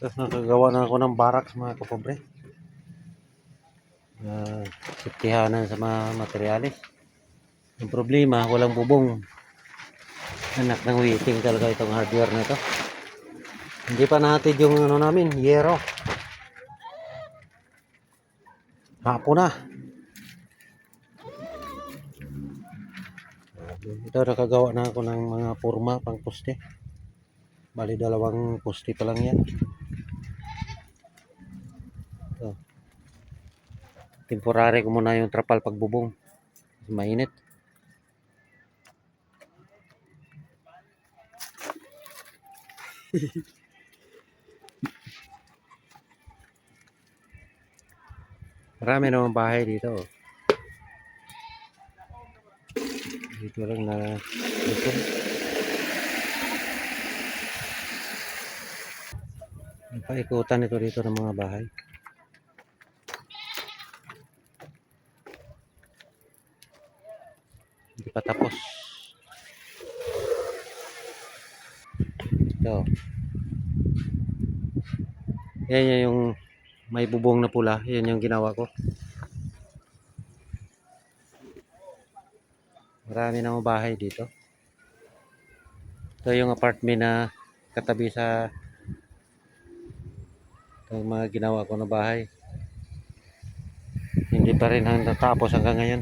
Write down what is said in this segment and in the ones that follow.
Tapos nakagawa na ako ng barracks mga kapobre. Siptihanan sa mga materyales. Yung problema, walang bubong. Anak ng waiting talaga itong hardware na ito. Hindi pa natin yung ano namin, yero. Hapon na. Ito nakagawa na ako ng mga forma pang poste. Bali 2 poste pa lang yan. Ito. Temporary ko muna yung trapal pagbubong. Mainit. Marami namang bahay dito. Dito lang na dito. Paikutan ito dito ng mga bahay. Hindi pa tapos. Ito. Yan yung may bubong na pula. Yan yung ginawa ko. Marami namang bahay dito. Ito yung apartment na katabi sa itong mga ginawa ko na bahay. Hindi pa rin natapos hanggang ngayon.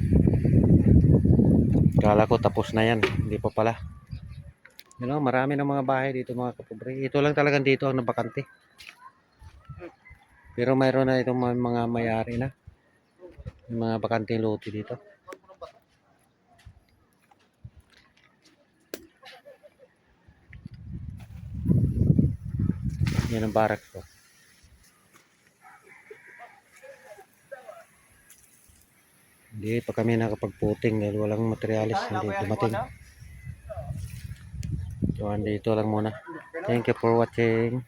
Kala ko tapos na yan. Hindi pa pala. You know, marami ng mga bahay dito mga kapobre. Ito lang talagang dito ang nabakante. Pero mayroon na itong mga may-ari na. Yung mga bakanting lote dito. Yan ang barak ko. Hindi pa kami nakapagputing dahil walang materialis. Hindi dumating. So, andito lang muna. Thank you for watching.